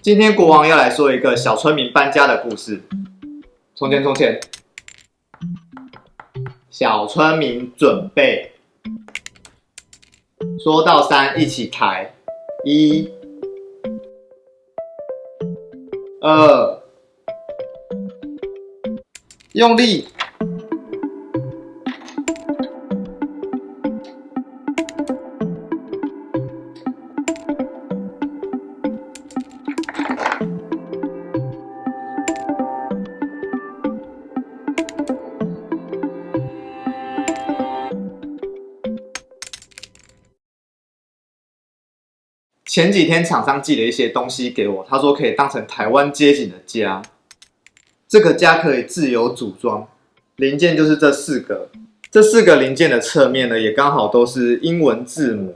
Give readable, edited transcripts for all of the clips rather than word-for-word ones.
今天国王要来说一个小村民搬家的故事。从前，小村民准备。说到3一起抬，1、2，用力。前几天厂商寄了一些东西给我，他说可以当成台湾街景的家。这个家可以自由组装，零件就是这4个。这4个零件的侧面呢，也刚好都是英文字母，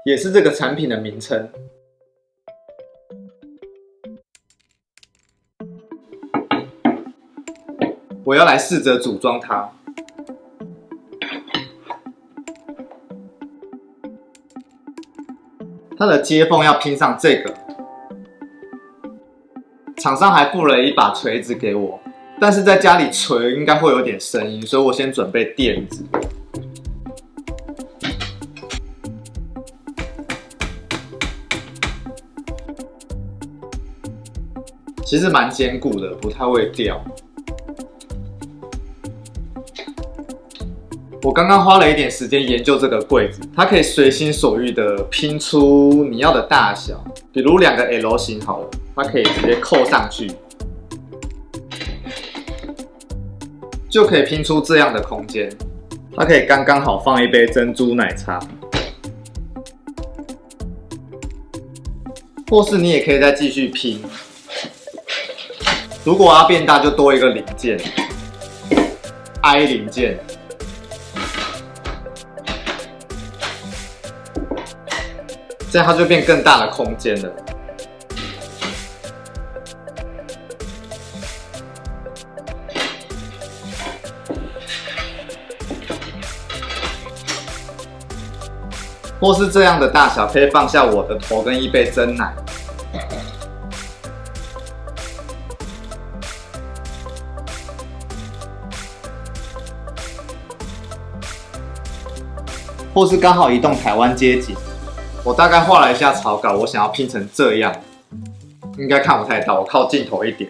也是这个产品的名称。我要来试着组装它。它的接缝要拼上这个，厂商还附了一把锤子给我，但是在家里锤应该会有点声音，所以我先准备垫子。其实蛮坚固的，不太会掉。我刚刚花了一点时间研究这个柜子，它可以随心所欲的拼出你要的大小，比如2个 L 型好了，它可以直接扣上去，就可以拼出这样的空间。它可以刚刚好放一杯珍珠奶茶，或是你也可以再继续拼。如果要变大，就多一个零件 ，I 零件。这样它就变更大的空间了。或是这样的大小，可以放下我的头跟一杯珍奶。或是刚好移动台湾街景。我大概画了一下草稿，我想要拼成这样，应该看不太到，我靠镜头一点。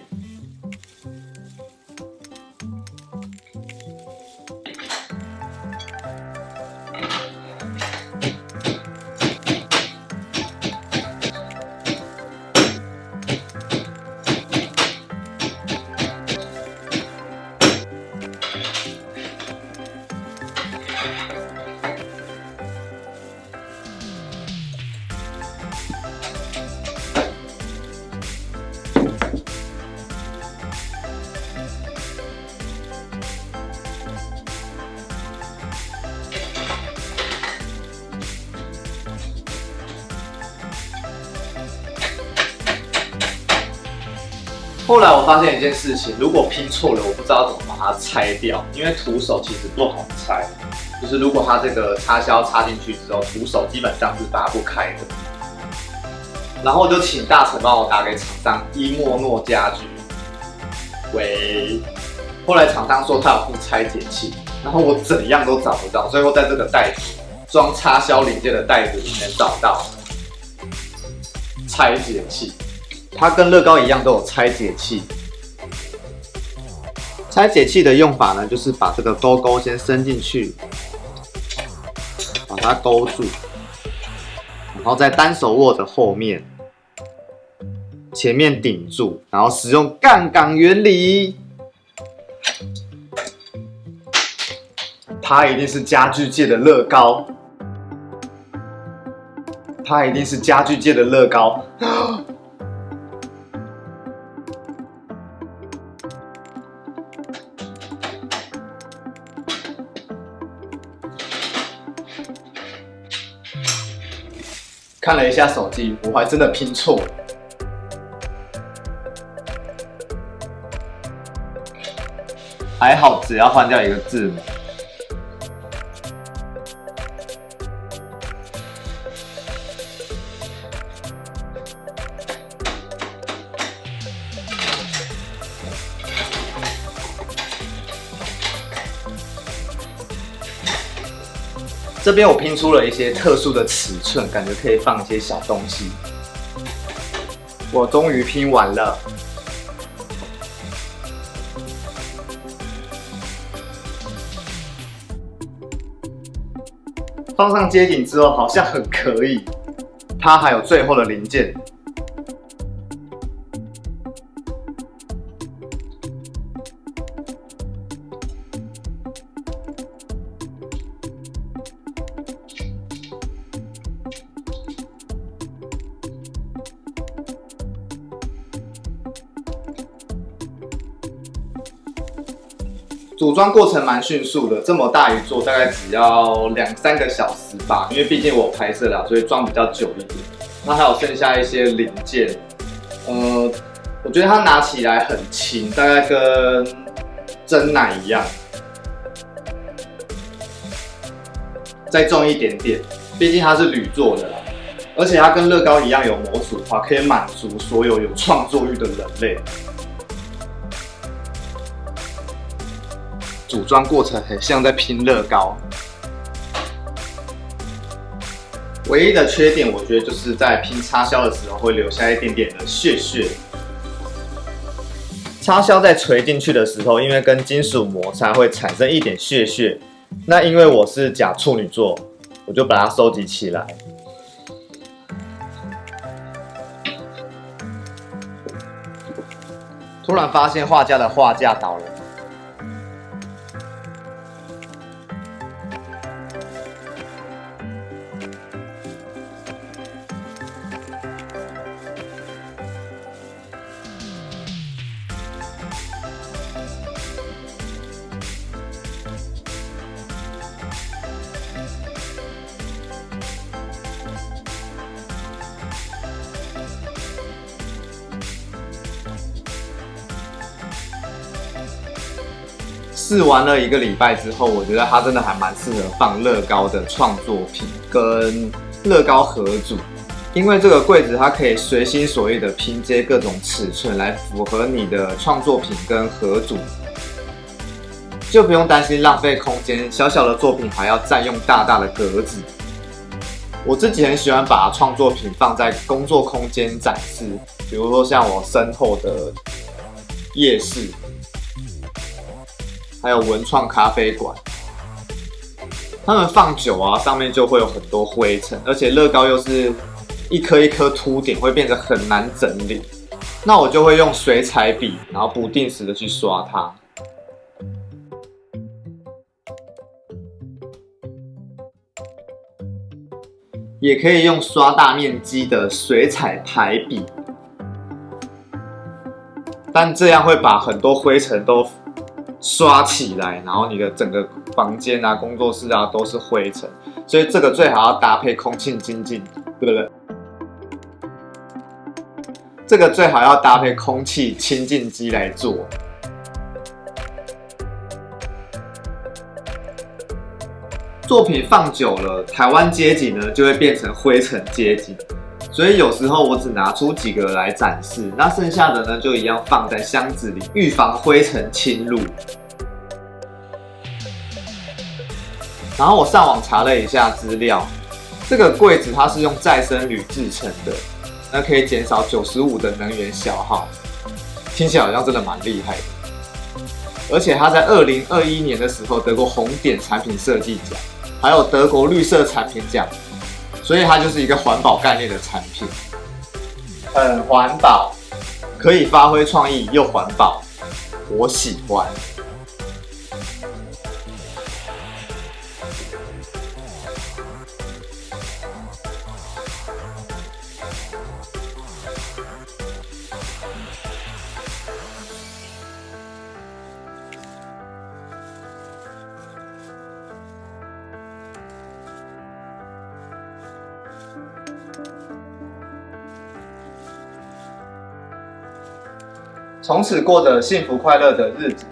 后来我发现一件事情，如果拼错了，我不知道怎么把它拆掉，因为徒手其实不好拆。就是如果它这个插销插进去之后，徒手基本上是拔不开的。然后我就请大成帮我打给厂商伊莫诺家居。喂，后来厂商说他有附拆解器，然后我怎样都找不到，最后在这个袋子装插销零件的袋子里面找到拆解器。它跟乐高一样都有拆解器。拆解器的用法呢，就是把这个勾勾先伸进去，把它勾住，然后在单手握的后面，前面顶住，然后使用杠杆原理。它一定是家具界的乐高，它一定是家具界的乐高。看了一下手机，我还真的拼错了。还好，只要换掉一个字母。这边我拼出了一些特殊的尺寸，感觉可以放一些小东西。我终于拼完了。放上接颈之后，好像很可以。它还有最后的零件。组装过程蛮迅速的，这么大一座大概只要2-3个小时吧，因为毕竟我拍摄啦，所以装比较久一点。那还有剩下一些零件，我觉得它拿起来很轻，大概跟蒸奶一样，再重一点点，毕竟它是铝做的啦，而且它跟乐高一样有模组化，可以满足所有有创作欲的人类。组装过程很像在拼乐高，唯一的缺点我觉得就是在拼插销的时候会留下一点点的屑屑。插销在锤进去的时候，因为跟金属摩擦会产生一点屑屑，那因为我是假处女座，我就把它收集起来。突然发现画家的画架倒了。试完了1个礼拜之后，我觉得它真的还蛮适合放乐高的创作品跟乐高合组，因为这个柜子它可以随心所欲的拼接各种尺寸来符合你的创作品跟合组，就不用担心浪费空间，小小的作品还要占用大大的格子。我自己很喜欢把创作品放在工作空间展示，比如说像我身后的夜市。还有文创咖啡馆，它们放久啊，上面就会有很多灰尘，而且乐高又是一颗一颗凸点，会变得很难整理。那我就会用水彩笔，然后不定时的去刷它。也可以用刷大面积的水彩排笔，但这样会把很多灰尘都刷起来，然后你的整个房间啊、工作室啊都是灰尘，所以这个最好要搭配空气清净，对不对？这个最好要搭配空气清净机来做。作品放久了，台湾街景呢就会变成灰尘街景，所以有时候我只拿出几个来展示，那剩下的呢就一样放在箱子里，预防灰尘侵入。然后我上网查了一下资料，这个柜子它是用再生铝制成的，那可以减少95%的能源消耗，听起来好像真的蛮厉害的。而且它在2021年的时候得过红点产品设计奖，还有德国绿色产品奖，所以它就是一个环保概念的产品，很环保，可以发挥创意又环保，我喜欢。从此过着幸福快乐的日子。